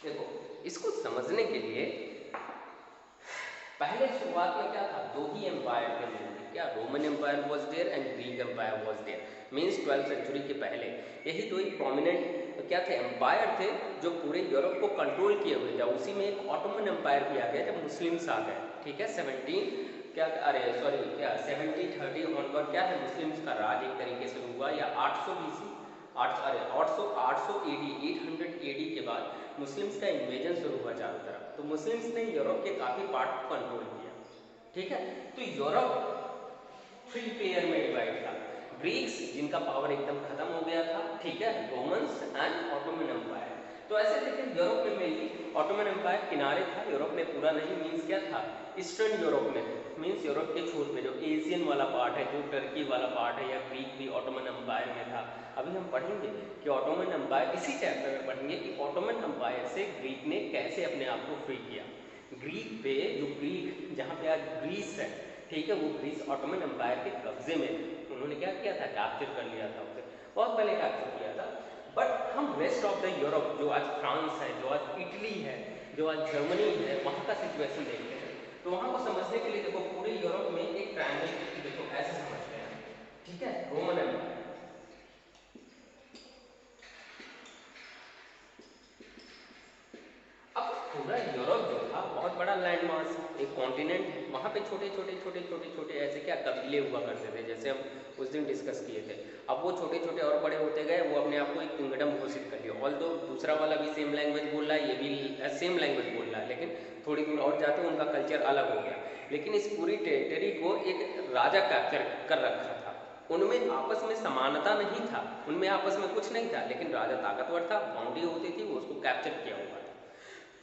देखो इसको समझने के लिए पहले शुरुआत में क्या था, दो ही एम्पायर थे मेनली, क्या Roman empire was there and Greek empire was there, means 12th century के पहले यही दो ही प्रोमिनेंट क्या थे, एम्पायर थे जो पूरे यूरोप को कंट्रोल किए हुए थे। उसी में एक ऑटोमन एम्पायर भी आ गया जब मुस्लिम्स आ गए, ठीक है, 7030 ऑनवर्ड क्या है, मुस्लिम्स का राज एक तरीके से हुआ, या 800 BC 800 AD 800 AD के बाद मुस्लिम्स का इन्वेजन शुरू हुआ चारों तरफ। तो मुस्लिम्स ने यूरोप के काफ़ी पार्ट को कंट्रोल किया, ठीक है। तो यूरोप 3 पेयर में डिवाइड था, ग्रीक्स जिनका पावर एकदम खत्म हो गया था, ठीक है, रोमन्स एंड ऑटोमन एम्पायर। तो ऐसे देखिए यूरोप में मेनली ऑटोमन एम्पायर किनारे था, यूरोप में पूरा नहीं, मीन्स क्या था, ईस्टर्न यूरोप में, मीन्स यूरोप के छोर में जो एशियन वाला पार्ट है, जो टर्की वाला पार्ट है, या ग्रीक भी ऑटोमन एम्पायर में था। अभी हम पढ़ेंगे कि ऑटोमन एम्पायर, इसी चैप्टर में पढ़ेंगे कि ऑटोमन एम्पायर से ग्रीक ने कैसे अपने आप को फ्री किया। ग्रीक पे जो ग्रीक जहाँ पे आज ग्रीस है, ठीक है, वो ग्रीस ऑटोमन एम्पायर के कब्जे में, उन्होंने क्या किया था, कैप्चर कर लिया था उसे, बहुत पहले कैप्चर किया था। बट हम रेस्ट ऑफ द यूरोप, जो आज फ्रांस है, जो आज इटली है, जो आज जर्मनी है, वहाँ का सिचुएशन देखते हैं। तो वहाँ को समझने के लिए देखो पूरे यूरोप में एक ट्रायंगल, देखो ऐसे समझते हैं, ठीक है, रोमन एम्पायर, अब पूरा यूरोप जो था बहुत बड़ा लैंड मास, एक कॉन्टिनेंट है, वहाँ पे छोटे छोटे ऐसे क्या कबीले हुआ करते थे, जैसे हम उस दिन डिस्कस किए थे। अब वो छोटे छोटे और बड़े होते गए, वो अपने आप को एक किंगडम घोषित कर लिया। ऑल दो दूसरा वाला भी सेम लैंग्वेज बोल रहा है, ये भी सेम लैंग्वेज बोल रहा है, लेकिन थोड़ी दूर और जाते हैं उनका कल्चर अलग हो गया। लेकिन इस पूरी टेरिटरी को एक राजा कैप्चर कर रखा था, उनमें आपस में समानता नहीं था, उनमें आपस में कुछ नहीं था, लेकिन राजा ताकतवर था, बाउंड्री होती थी, वो उसको कैप्चर किया हुआ था।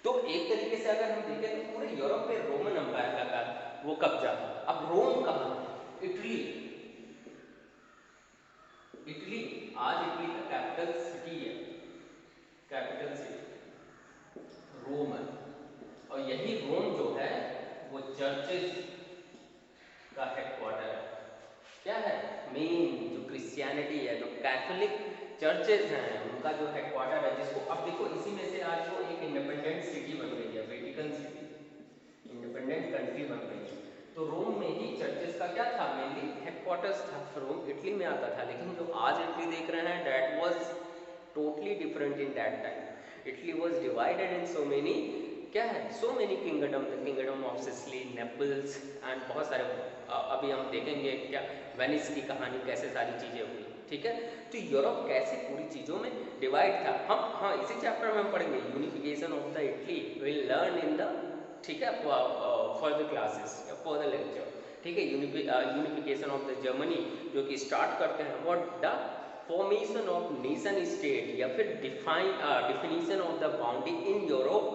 तो एक तरीके से अगर हम देखें तो पूरे यूरोप में रोमन एम्पायर का वो कब्जा था। अब रोम कहाँ है, इटली, इटली आज इटली का कैपिटल सिटी है, कैपिटल सिटी रोम है। और यही रोम जो है वो चर्चेस का हेडक्वार्टर है, क्या है, मेन जो क्रिश्चियनिटी है, जो कैथोलिक चर्चेज हैं, उनका जो हेडक्वार्टर है, जिसको अब देखो इसी में से आज वो एक इंडिपेंडेंट सिटी बन गई है, वेटिकन सिटी, इंडिपेंडेंट कंट्री बन गई है। तो रोम में ही चर्चेस का क्या था, मेनली हेडक्वार्टर्स था। रोम इटली में आता था, लेकिन जो आज इटली देख रहे हैं that was totally different in that time. Italy was divided in so many, क्या है, so many kingdom, the kingdom of Sicily, Naples and बहुत सारे, अभी हम देखेंगे क्या वेनिस की कहानी कैसे सारी चीज़ें हुई, ठीक है। तो यूरोप कैसे पूरी चीज़ों में डिवाइड था, हम हाँ इसी चैप्टर में हम पढ़ेंगे, unification of the Italy will learn in the, ठीक है, फॉर द क्लासेस या फॉर द लेक्चर, ठीक है। यूनिफिकेशन ऑफ द जर्मनी जो कि स्टार्ट करते हैं what the formation of nation state, या फिर definition of the boundary in Europe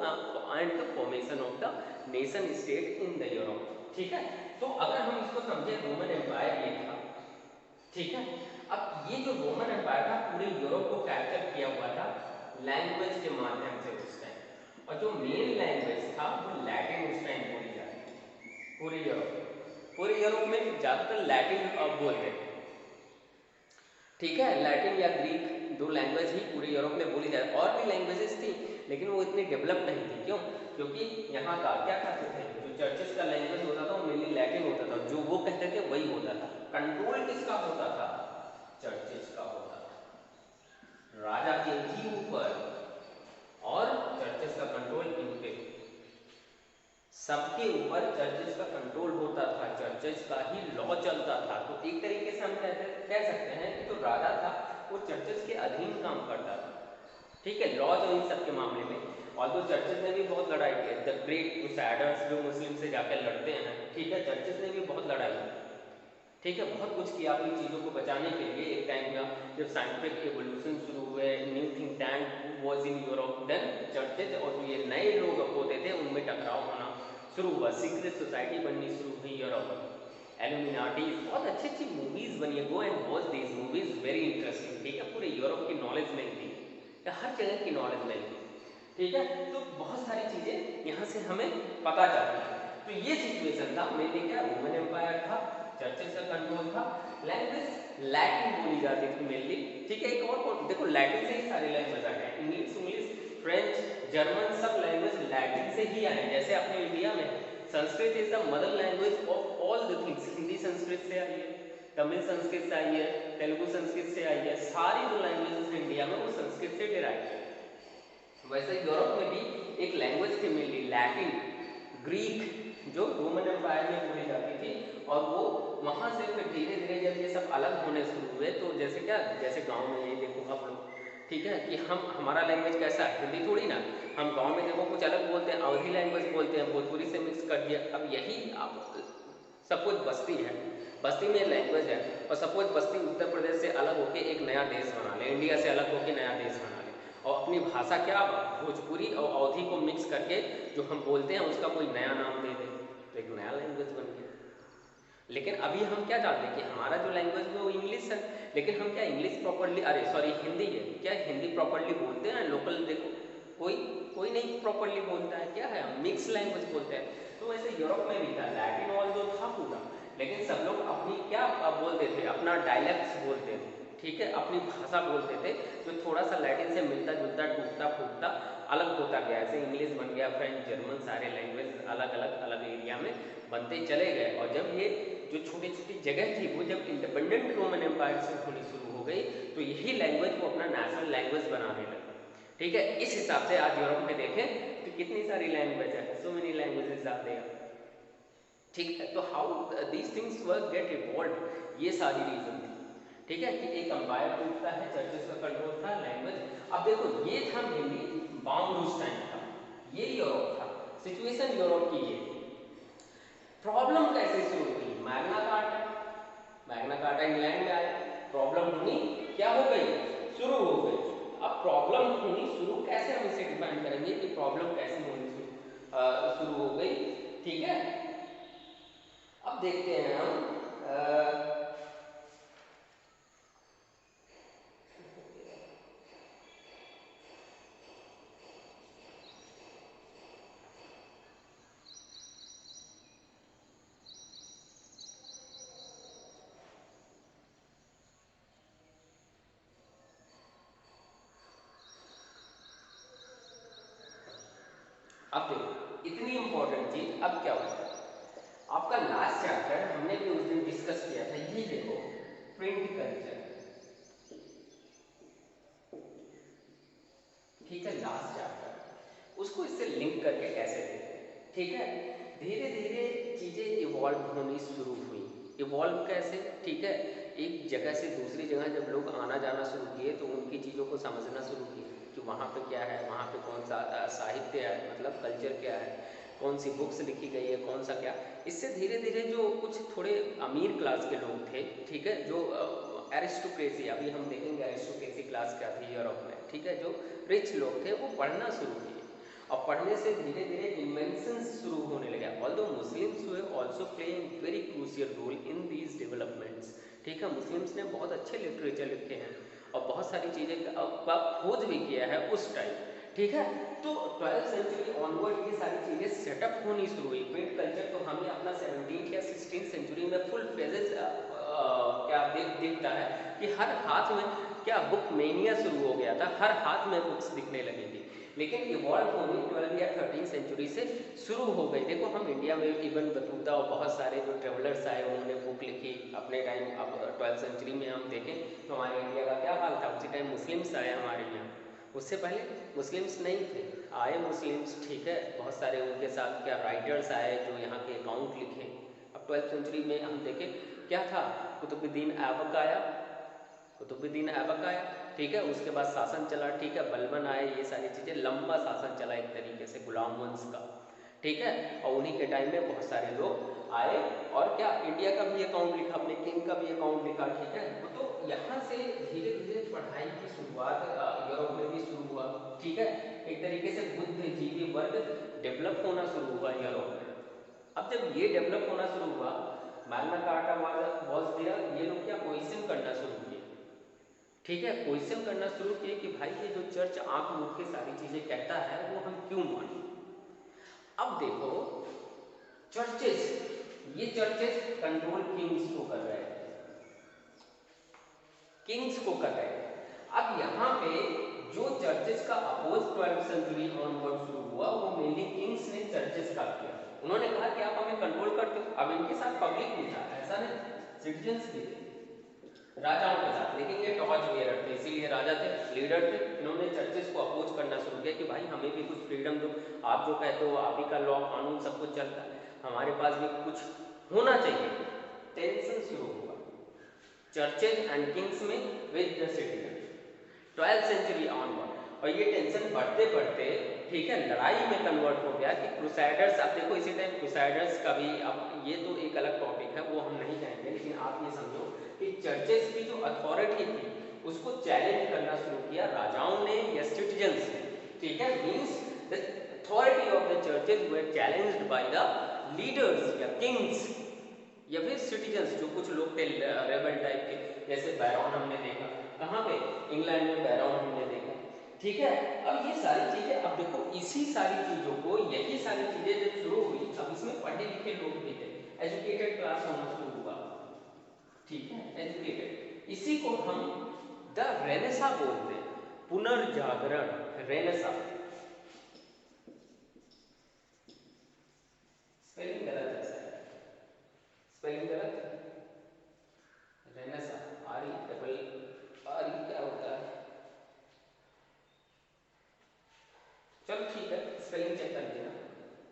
and the formation of the nation state in the Europe, ठीक है। तो अगर हम इसको समझे, रोमन एम्पायर ये था, ठीक है। अब ये जो रोमन एम्पायर था पूरे यूरोप को कैप्चर किया हुआ था लैंग्वेज के माध्यम से उस टाइम, और जो मेन लैंग्वेज था वो लैटिन उस टाइम बोली जाती थी पूरे यूरोप में ज़्यादातर लैटिन बोलते थे, ठीक है। लैटिन या ग्रीक दो लैंग्वेज ही पूरे यूरोप में बोली जाती, और भी लैंग्वेजेस थी लेकिन वो इतनी डेवलप नहीं थी, क्यों, क्योंकि यहाँ का क्या करते थे, जो चर्चेस का लैंग्वेज होता था वो मेनली लैटिन होता था, जो वो कहते थे वही होता था। कंट्रोल किसका होता था, चर्चेस का होता था, राजा के ही ऊपर, और चर्चेस का कंट्रोल इन पे, सबके ऊपर चर्चेस का कंट्रोल होता था, चर्चेस का ही लॉ चलता था। तो एक तरीके से हम कह सकते हैं कि जो राजा था वो चर्चेस के अधीन काम करता था, ठीक है, लॉ जो इन सब के मामले में। और तो चर्चेस ने भी बहुत लड़ाई की, द ग्रेट क्रूसैडर्स जो मुस्लिम से जाकर लड़ते हैं, ठीक है, चर्चेस ने भी बहुत लड़ाई की, ठीक है, बहुत कुछ किया अपनी चीज़ों को बचाने के लिए। एक टाइम का जब साइंटिफिक एवोल्यूशन शुरू हुए, new think tank was in Europe, then churches और जो ये नए लोग होते थे उनमें टकराव होना शुरू हुआ, सीक्रेट सोसाइटी बननी शुरू हुई यूरोप में, एल्यूमिनाटी, बहुत अच्छी अच्छी मूवीज़ बनी है, go and watch these movies, very interesting, ठीक है। पूरे यूरोप की नॉलेज मिलती है, हर जगह की नॉलेज मिलती है, ठीक है। तो बहुत सारी चीज़ें यहाँ से हमें पता चलती है। तो ये सिचुएशन था, मैंने क्या, रोमन एम्पायर था, चर्चेस का कंट्रोल था, लैंग्वेज लैटिन बोली जाती थी मेनली, ठीक है। एक और देखो लैटिन से ही सारे लैंग्वेज आ गए, इंग्लिश, फ्रेंच, जर्मन सब लैंग्वेज लैटिन से ही आए, जैसे अपने इंडिया में Sanskrit is the mother language of all the things. Hindi Sanskrit से आई है, तमिल संस्कृत से आई है, तेलुगु संस्कृत से आई है, सारी जो लैंग्वेजेस हैं इंडिया में वो संस्कृत से डिराइव है। वैसे यूरोप में भी एक लैंग्वेज थी मिली लैटिन, ग्रीक, जो रोमन एम्पायर में बोली जाती थी, और वो वहाँ से फिर धीरे धीरे जब ये सब अलग होने शुरू हुए तो जैसे क्या, जैसे गांव में ये देखो आप लोग, ठीक है, कि हमारा लैंग्वेज कैसा है, हिंदी थोड़ी ना, हम गांव में देखो कुछ अलग बोलते हैं, अवधी लैंग्वेज बोलते हैं, भोजपुरी से मिक्स कर दिया। अब यही आप सपोज बस्ती है, बस्ती में लैंग्वेज है, और सपोज बस्ती उत्तर प्रदेश से अलग होकर एक नया देश बना ले, इंडिया से अलग होकर नया देश बना ले, और अपनी भाषा क्या भोजपुरी और अवधी को मिक्स करके जो हम बोलते हैं उसका कोई नया नाम दे दे, तो एक नया लैंग्वेज बन गया। लेकिन अभी हम क्या जानते हैं कि हमारा जो लैंग्वेज है वो इंग्लिश है, लेकिन हम क्या इंग्लिश प्रॉपरली, अरे सॉरी हिंदी है, क्या हिंदी प्रॉपरली बोलते हैं? लोकल देखो कोई कोई नहीं प्रॉपरली बोलता है, क्या है, हम मिक्स लैंग्वेज बोलते हैं। तो वैसे यूरोप में भी था, लैटिन और जो था पूरा, लेकिन सब लोग अपनी क्या बोलते थे, अपना डायलेक्ट्स बोलते थे, ठीक है, अपनी भाषा बोलते थे, जो थोड़ा सा लैटिन से मिलता जुलता टूटता फूटता अलग होता गया। ऐसे इंग्लिश बन गया, फ्रेंच, जर्मन, सारे लैंग्वेज अलग एरिया में बनते चले गए। और जब ये जो छोटी छोटी जगह थी वो जब इंडिपेंडेंट रोमन एम्पायर से होनी शुरू हो गई तो यही लैंग्वेज को अपना नेशनल लैंग्वेज बनाने लगे, ठीक है। इस हिसाब से आज यूरोप में देखें तो कितनी सारी लैंग्वेज है, so many languages are there, ठीक है। तो how these things work get evolve, ये सारी रीजन थी, ठीक है, कि एक अंपायर टूटता है, चर्चेस का कंट्रोल था, लैंग्वेज। अब देखो ये था मेनली बाउंड उस टाइम था, ये यूरोप था, सिचुएशन यूरोप की ये। प्रॉब्लम कैसे शुरू हुई? Magna carta, Magna carta England में आया, प्रॉब्लम होनी क्या हो गई, शुरू हो गई। अब प्रॉब्लम होनी शुरू कैसे, हम इसे डिफाइन करेंगे कि प्रॉब्लम कैसे होनी शुरू हो गई, ठीक है। अब देखते हैं हम अब देखो इतनी इंपॉर्टेंट चीज, अब क्या होता है, आपका लास्ट चैप्टर हमने भी उस दिन डिस्कस किया था, ये देखो प्रिंट कल्चर, ठीक है, लास्ट चैप्टर, उसको इससे लिंक करके कैसे देखते हैं, ठीक है। धीरे धीरे चीजें इवॉल्व होनी शुरू हुई, इवॉल्व कैसे, ठीक है, एक जगह से दूसरी जगह जब लोग आना जाना शुरू किए तो उनकी चीज़ों को समझना शुरू किए कि वहाँ पे क्या है, वहाँ पे कौन सा साहित्य है, मतलब कल्चर क्या है, कौन सी बुक्स लिखी गई है, कौन सा क्या। इससे धीरे धीरे जो कुछ थोड़े अमीर क्लास के लोग थे, ठीक है, जो एरिस्टोक्रेसी, अभी हम देखेंगे एरिस्टोक्रेसी क्लास क्या थी यूरोप में, ठीक है, जो रिच लोग थे वो पढ़ना शुरू किए, और पढ़ने से धीरे धीरे इन्वेंशंस शुरू होने लगे। Although Muslims have also playing very crucial role in these developments, ठीक है, मुस्लिम्स ने बहुत अच्छे लिटरेचर लिखे हैं और बहुत सारी चीज़ें का खोज भी किया है उस टाइम, ठीक है। तो 12th सेंचुरी ऑनवर्ड ये सारी चीज़ें सेटअप होनी शुरू हुई। प्रिंट कल्चर तो हमें अपना 17th या 16th सेंचुरी में फुल फेजेस क्या दिखता है कि हर हाथ में क्या बुक मेनिया शुरू हो गया था, हर हाथ में बुक्स दिखने लगेंगी, लेकिन इवॉल्व होनी 12 या 13 सेंचुरी से शुरू हो गई। देखो हम इंडिया में इवन बतूता और बहुत सारे जो ट्रेवलर्स आए उन्होंने बुक लिखी अपने टाइम। अब 12th सेंचुरी में हम देखें तो हमारे इंडिया का क्या हाल था, उसी टाइम मुस्लिम्स आए हमारे यहाँ, उससे पहले मुस्लिम्स नहीं थे, आए मुस्लिम्स, ठीक है, बहुत सारे उनके साथ क्या राइटर्स आए जो यहाँ के अकाउंट लिखे। अब 12th सेंचुरी में हम देखें क्या था, कुतुबुद्दीन ऐबक आया, कुतुबुद्दीन ऐबक आया, ठीक है, उसके बाद शासन चला, ठीक है, बलबन आए, ये सारी चीज़ें, लंबा शासन चला एक तरीके से गुलाम वंश का, ठीक है। और उन्हीं के टाइम में बहुत सारे लोग आए और क्या इंडिया का भी अकाउंट लिखा, अपने किंग का भी अकाउंट लिखा, ठीक है। तो यहाँ से धीरे धीरे पढ़ाई की शुरुआत यूरोप में भी शुरू हुआ, ठीक है, एक तरीके से बुद्धिजीवी वर्ग डेवलप होना शुरू हुआ यूरोप में। अब जब ये डेवलप होना शुरू हुआ, मैग्ना कार्टा वॉज देयर, ये लोग क्या क्वेश्चन करना शुरू किए, ठीक है, क्वेश्चन करना शुरू किए कि भाई ये जो चर्च आंख मूंद के सारी चीजें कहता है वो हम क्यों माने। अब देखो चर्चेस, ये चर्चेस कंट्रोल किंग्स को कर रहे हैं, किंग्स को कर रहे हैं। अब यहाँ पे जो चर्चेस का अपोज 12th सेंचुरी ऑनवर्ड शुरू हुआ वो मेनली किंग्स ने चर्चेस का किया। उन्होंने कहा कि आप हमें कंट्रोल करते हो। अब इनके साथ पब्लिक भी था, ऐसा नहीं, सिटीजन्स भी थे राजाओं के साथ, लेकिन ये टॉर्च बेयरर थे, इसीलिए राजा थे, लीडर थे। इन्होंने चर्चेस को अपोज करना शुरू किया कि भाई हमें भी कुछ फ्रीडम दो, आप जो कहते हो आप ही का लॉ कानून सब कुछ चलता है, हमारे पास भी कुछ होना चाहिए। टेंशन शुरू हुआ चर्चेज एंड किंग्स में with the citizen 12th century onward. और ये टेंशन बढ़ते बढ़ते ठीक है लड़ाई में कन्वर्ट हो गया कि क्रूसाइडर्स, अब देखो इसी टाइम क्रूसाइडर्स का भी, अब ये तो एक अलग टॉपिक है वो हम नहीं जाएंगे, लेकिन आप ये समझो कि चर्चेस की जो अथॉरिटी थी उसको चैलेंज करना शुरू किया राजाओं ने या सिटीजन्स ने, ठीक है, means the authority of the churches were challenged by the leaders या किंग्स या फिर सिटीजन्स, जो कुछ लोग थे रेबल टाइप के, जैसे बैरॉन हमने देखा, कहाँ पे, इंग्लैंड में बैरॉन हमने देखा, ठीक है। अब ये सारी चीजें, अब देखो इसी सारी चीजों को, यही सारी चीजें जब शुरू हुई, अब इसमें पढ़े लिखे लोग भी थे, एजुकेटेड क्लास होना शुरू हुआ, ठीक है, एजुकेटेड, इसी को हम द रेनेसा बोलते हैं, पुनर्जागरण, रेनेसा। स्पेलिंग गलत है सर, स्पेलिंग गलत है, रेनेसा, आर ई क्या होता है, चलो ठीक है स्पेलिंग चेक कर लेना,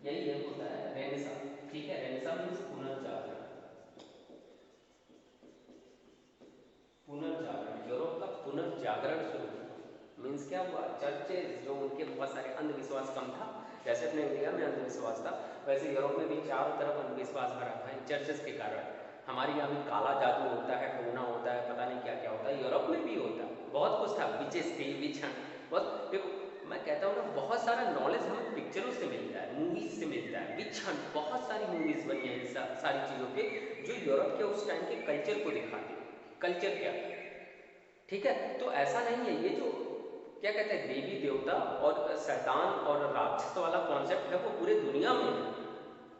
यही है होता है रेनेसा, ठीक है। रेनेसा मीन्स पुनर्जागरण, पुनर्जागरण, यूरोप का पुनर्जागरण शुरू हुआ। मीन्स क्या हुआ, चर्चेज जो उनके बहुत सारे अंधविश्वास कम था, जैसे अपने इंडिया में अंधविश्वास था वैसे यूरोप में भी चारों तरफ अंधविश्वास भरा था इन चर्चेज के कारण। हमारे यहाँ भी काला जादू होता है, टोना होता है, पता नहीं क्या क्या होता है, यूरोप में भी होता है, बहुत कुछ था, विचेस थी, विछन, बहुत, देखो मैं कहता हूँ ना बहुत सारा नॉलेज हमें पिक्चरों से मिलता है, मूवीज से मिलता है, विछन, बहुत सारी मूवीज बनी है इन सारी चीज़ों पे जो यूरोप के उस टाइम के कल्चर को दिखाती है, कल्चर क्या, ठीक है। तो ऐसा नहीं है, ये जो क्या कहते हैं देवी देवता और शैतान और राक्षस वाला कॉन्सेप्ट है वो पूरी दुनिया में है,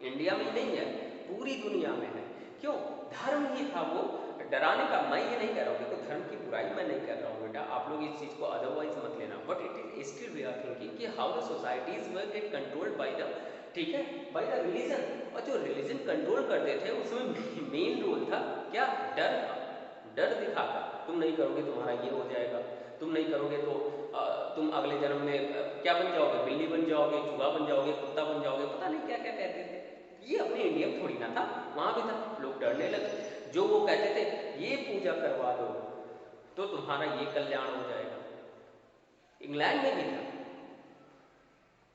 इंडिया में ही नहीं है, पूरी दुनिया में है। क्यों, धर्म ही था वो, डराने का मैं ये नहीं कह रहा हूँ, देखो धर्म की बुराई मैं नहीं कर रहा हूँ बेटा, आप लोग इस चीज़ को अदरवाइज मत लेना, but it is still we are thinking कि how the societies were get controlled by the, ठीक है, बाय द रिलीजन। और जो रिलीजन कंट्रोल करते थे उसमें मेन रोल था क्या, डर का, डर दिखाकर तुम नहीं करोगे तुम्हारा ये हो जाएगा, तुम नहीं करोगे तो तुम अगले जन्म में क्या बन जाओगे, बिल्ली बन जाओगे, चूहा बन जाओगे, कुत्ता बन जाओगे, पता नहीं क्या क्या कहते थे। ये अपने इंडिया में थोड़ी ना था, वहां भी था, लोग डरने लगे। जो वो कहते थे ये पूजा करवा दो तो तुम्हारा ये कल्याण हो जाएगा, इंग्लैंड में भी था,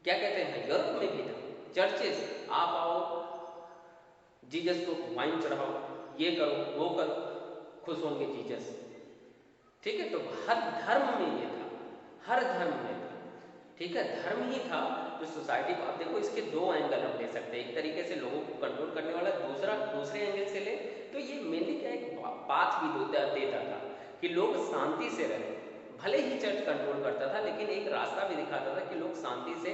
क्या कहते हैं यूरोप में भी था, चर्चेस, आप आओ जीसस को वाइन चढ़ाओ, ये करो वो करो, खुश होंगे जीसस, ठीक है। तो हर धर्म में ये था, हर धर्म में था, ठीक है, धर्म ही था जो सोसाइटी को, अब देखो इसके दो एंगल हम ले सकते हैं, एक तरीके से लोगों को कंट्रोल करने वाला, दूसरा दूसरे एंगल से ले तो ये मेनली क्या एक पाथ भी देता था कि लोग शांति से रहे, भले ही चर्च कंट्रोल करता था लेकिन एक रास्ता भी दिखाता था कि लोग शांति से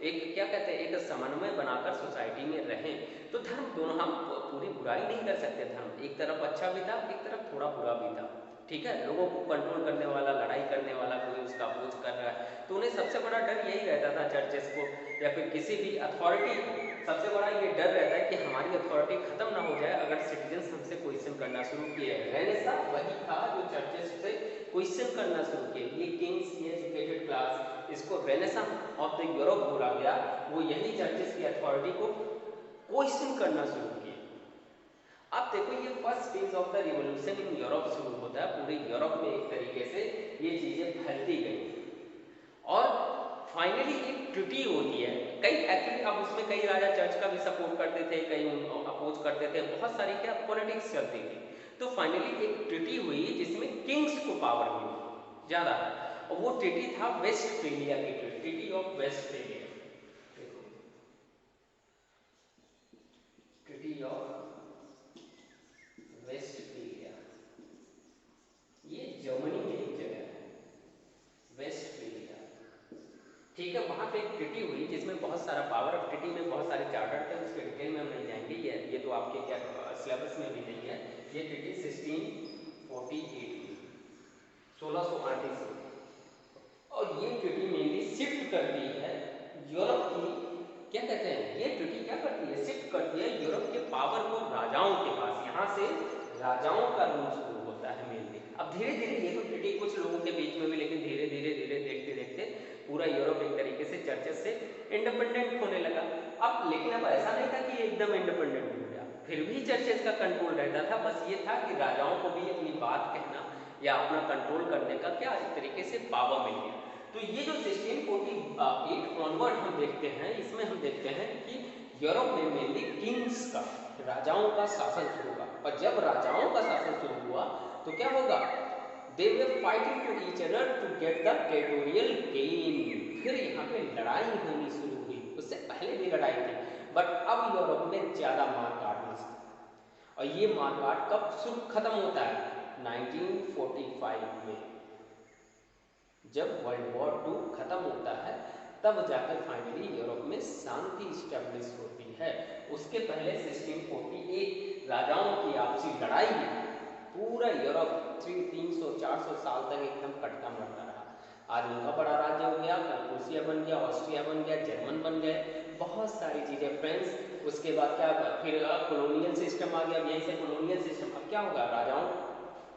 एक क्या कहते हैं एक समन्वय बनाकर सोसाइटी में रहें। तो धर्म दोनों, हम पूरी बुराई नहीं कर सकते, धर्म एक तरफ अच्छा भी था, एक तरफ थोड़ा बुरा भी था, ठीक है। लोगों को कंट्रोल करने वाला, लड़ाई करने वाला कोई उसका अपोज कर रहा है तो उन्हें सबसे बड़ा डर यही रहता था, चर्चेस को या फिर किसी भी अथॉरिटी को सबसे बड़ा ये डर रहता है कि हमारी अथॉरिटी खत्म ना हो जाए अगर सिटीजन्स हमसे क्वेश्चन करना शुरू किए। रेनेसा वही था जो चर्चेस से क्वेश्चन करना शुरू किए, ये किंग्स, ये एजुकेटेड क्लास, इसको रेनेसा ऑफ द यूरोप बोला गया, वो यही चर्चेस की अथॉरिटी को क्वेश्चन करना शुरू किए। अब देखो ये first phase of the revolution in Europe शुरू होता है, पूरे यूरोप में एक तरीके से ये चीजें फैलती गई और फाइनली एक ट्रीटी होती है। कई एक्चुअली अब उसमें कई राजा चर्च का भी सपोर्ट करते थे, कई अपोज करते थे, बहुत सारी क्या पॉलिटिक्स चलती थी। तो फाइनली एक ट्रीटी हुई जिसमें किंग्स को पावर मिली ज्यादा, और वो ट्रीटी था वेस्टफेलिया की treaty of Westphalia, treaty of Westphalia, ये जर्मनी में एक जगह है वेस्टफेलिया, ठीक है। वहां पे एक ट्रीटी हुई जिसमें बहुत सारा पावर, ऑफ ट्रीटी में बहुत सारे चार्टर थे, उसके डिटेल में हम नहीं जाएंगे, ये तो आपके क्या सिलेबस में भी नहीं है। ये ट्रीटी 1648 में 1638 और ये ट्रीटी मेनली शिफ्ट करती है यूरोप की, क्या कहते हैं, ये ट्रीटी क्या करती है, शिफ्ट करती है यूरोप के पावर को राजाओं के पास। यहाँ से राजाओं का रूल शुरू होता है मेनली। अब धीरे धीरे ये तो ट्रीटी कुछ लोगों के बीच में भी, लेकिन धीरे धीरे धीरे देखते देखते पूरा यूरोप एक तरीके से चर्चेस से इंडिपेंडेंट होने लगा। अब लेकिन अब ऐसा नहीं था कि एकदम इंडिपेंडेंट हो गया, फिर भी चर्चेस का कंट्रोल रहता था। बस ये था कि राजाओं को भी अपनी बात कहना या अपना कंट्रोल करने का क्या एक तरीके से पावर मिल गया। तो ये जो 1648 ऑनवर्ड हम देखते हैं, इसमें हम देखते हैं कि यूरोप में मेनली किंग्स का, राजाओं का शासन शुरू हुआ। और जब राजाओं का शासन शुरू हुआ तो क्या होगा, they were fighting to each other to get the territorial gain. फिर यहाँ पे लड़ाई होनी शुरू हुई, उससे पहले भी लड़ाई थी, बट अब यूरोप में ज्यादा मारकाट नहीं। और ये मारकाट कब शुरू खत्म होता है, 1945 में, जब वर्ल्ड वॉर 2 खत्म होता है, तब जाकर फाइनली यूरोप में शांति स्टेब्लिश होती है। उसके पहले 1648 राजाओं की आपसी लड़ाई में पूरा यूरोप 300-400 साल तक एकदम कटता मरता रहा। आज उनका बड़ा राज्य हो गया, कल प्रूसिया बन गया, ऑस्ट्रिया बन गया, जर्मन बन गए, बहुत सारी चीजें, फ्रांस, उसके बाद क्या, फिर कॉलोनियल सिस्टम आ गया, यहीं से कॉलोनियल सिस्टम। अब क्या होगा, राजाओं,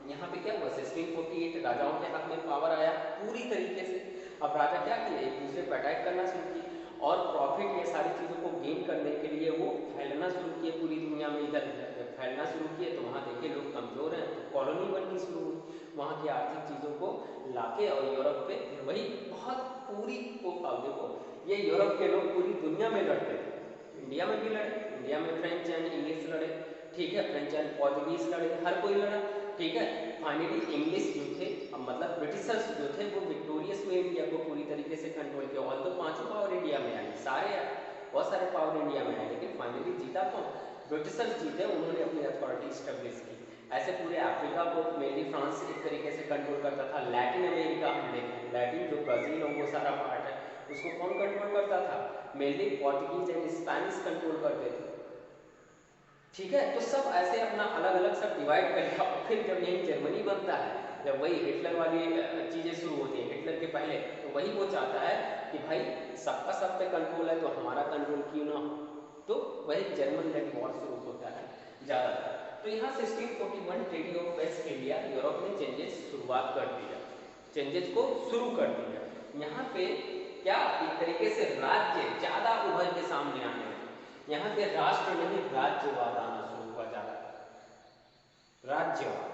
यहाँ पे क्या हुआ, 1648 राजाओं के हाथ में पावर आया पूरी तरीके से। अब राजा क्या किए, एक दूसरे पर अटैक करना शुरू किए और प्रॉफिट ये सारी चीज़ों को गेन करने के लिए वो फैलना शुरू किए पूरी दुनिया में। इधर जब फैलना शुरू किए तो वहाँ देखिए लोग कमज़ोर हैं, तो कॉलोनी बननी शुरू हुई, वहाँ की आर्थिक चीज़ों को लाके और यूरोप पे फिर वही बहुत पूरी को, अब देखो ये यूरोप के लोग पूरी दुनिया में लड़ते थे, इंडिया में भी लड़े, इंडिया में फ्रेंच एंड इंग्लिश लड़े, ठीक है, फ्रेंच एंड पोर्तुगीज लड़े, हर कोई लड़ा, ठीक है। फाइनली इंग्लिश जो थे, मतलब ब्रिटिशर्स जो थे, वो विक्टोरियस हुए, इंडिया को पूरी तरीके से कंट्रोल किया। ऑल तो 5 पावर इंडिया में आए, सारे बहुत सारे पावर इंडिया में आए, लेकिन फाइनली जीता कौन, ब्रिटिशर्स जीते, उन्होंने अपनी अथॉरिटी स्टेब्लिश की। ऐसे पूरे अफ्रीका को मेनली फ्रांस एक तरीके से कंट्रोल करता था। लैटिन अमेरिका हम देखें, लैटिन जो ब्राजील और वो सारा पार्ट है, उसको कौन कंट्रोल करता था, mainly Portuguese and Spanish control करते थे, ठीक है। तो सब ऐसे अपना अलग अलग सब डिवाइड कर लिया। फिर जब यही जर्मनी बनता है, जब वही हिटलर वाली चीज़ें शुरू होती हैं, हिटलर के पहले, तो वही वो चाहता है कि भाई सबका सब पे कंट्रोल है तो हमारा कंट्रोल क्यों ना हो, तो वही जर्मन लेड वॉर शुरू होता है ज़्यादातर। तो यहाँ 1641 treaty of waste India, Europe ने चेंजेस शुरुआत कर दिया, चेंजेस को शुरू कर दिया। यहाँ पे क्या एक तरीके से राज्य ज़्यादा उभर के सामने आने लगे, यहाँ पे राष्ट्र नहीं राज्यवाद आना शुरू हुआ, ज़्यादा राज्यवाद।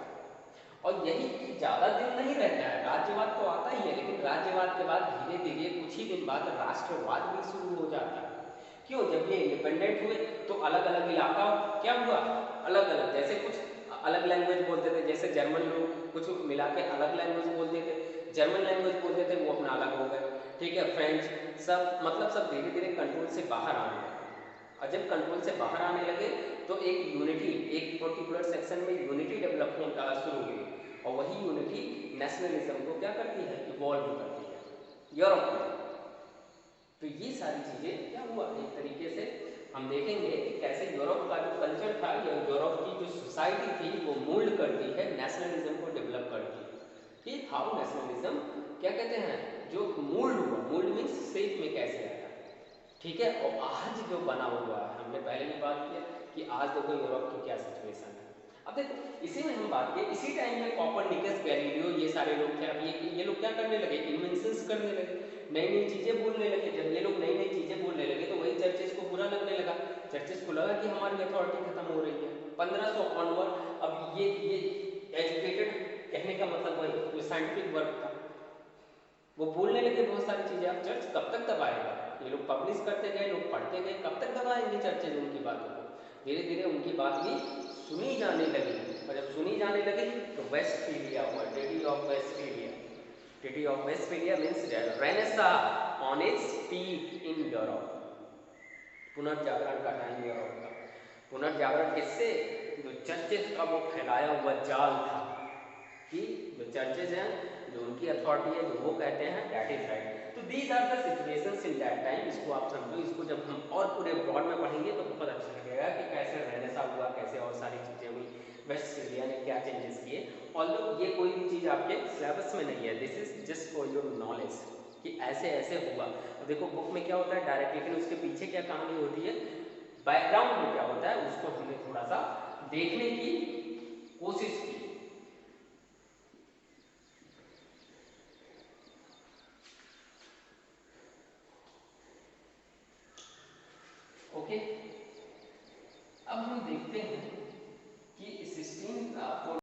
और यही ज़्यादा दिन नहीं रहता है, राज्यवाद तो आता ही है, लेकिन राज्यवाद के बाद धीरे धीरे कुछ ही दिन बाद राष्ट्रवाद भी शुरू हो जाता है। क्यों, जब ये इंडिपेंडेंट हुए तो अलग अलग इलाका क्या हुआ, अलग अलग, जैसे कुछ अलग लैंग्वेज बोलते थे, जैसे जर्मन लोग कुछ मिला के अलग लैंग्वेज बोलते थे, जर्मन लैंग्वेज बोलते थे, वो अपना अलग हो गए, ठीक है, फ्रेंच, सब मतलब सब धीरे धीरे कंट्रोल से बाहर आने लगे। और जब कंट्रोल से बाहर आने लगे तो एक यूनिटी, एक पर्टिकुलर सेक्शन में यूनिटी डेवलप होना शुरू हुई, और वही यूनिटी नेशनलिज्म को क्या करती है, इवॉल्व करती है यूरोप में। तो ये सारी चीज़ें क्या हुआ, एक तरीके से हम देखेंगे कि कैसे यूरोप का जो कल्चर था या यूरोप की जो सोसाइटी थी वो मोल्ड करती है, नेशनलिज्म को डेवलप करती है। कि हाउ नेशनलिज्म क्या कहते हैं, जो मोल्ड हुआ, मोल्ड मीन्स शेप में कैसे आया, ठीक है। और आज जो बना हुआ है, हमने पहले भी बात किया कि आज देखो यूरोप की क्या सिचुएशन है। अब देखो इसी में हम बात किए, इसी टाइम में कोपरनिकस, गैलीलियो, ये सारे लोग थे। अब ये लोग क्या करने लगे, इन्वेंशंस करने लगे, नई नई चीज़ें बोलने लगे। जब ये लोग नई नई चीज़ें बोलने लगे तो वही चर्चेस को बुरा लगने लगा, चर्चेस को लगा कि हमारी अथॉरिटी खत्म हो रही है। 1500 ऑनवर्ड, अब ये एजुकेटेड कहने का मतलब वही जो साइंटिफिक वर्क था वो बोलने लगे बहुत सारी चीज़ें। अब चर्च कब तक दबाएगा, ये लोग पब्लिश करते गए, लोग पढ़ते गए, कब तक दबाएंगे चर्चेज उनकी बातों को। धीरे धीरे उनकी बात भी सुनी जाने लगी, और जब सुनी जाने लगी तो वेस्टफीलिया हुआ, treaty of Westphalia. Treaty of Westphalia means renaissance on its peak in Europe, पुनर्जागरण का टाइम यूरोप का। पुनर्जागरण किससे, जो चर्चेज का वो फैलाया हुआ जाल था कि जो चर्चेज हैं, जो उनकी अथॉरिटी है, जो वो कहते हैं दैट इज राइट। तो these are the situations in that time. इसको आप समझो, इसको जब हम और पूरे ब्रॉड में पढ़ेंगे तो बहुत अच्छा लगेगा कि कैसे रेनेसां हुआ, कैसे और सारी चीज़ें हुई, वेस्टफीलिया ने क्या चेंजेस किए। ऑल्दो ये कोई भी चीज़ आपके सिलेबस में नहीं है, this is just for your knowledge कि ऐसे ऐसे हुआ। और देखो बुक में क्या होता है डायरेक्ट, लेकिन उसके पीछे क्या कहानी होती है, बैकग्राउंड में क्या होता है, उसको हमने थोड़ा सा देखने की कोशिश की। ओके, अब हम देखते हैं कि सिस्टीन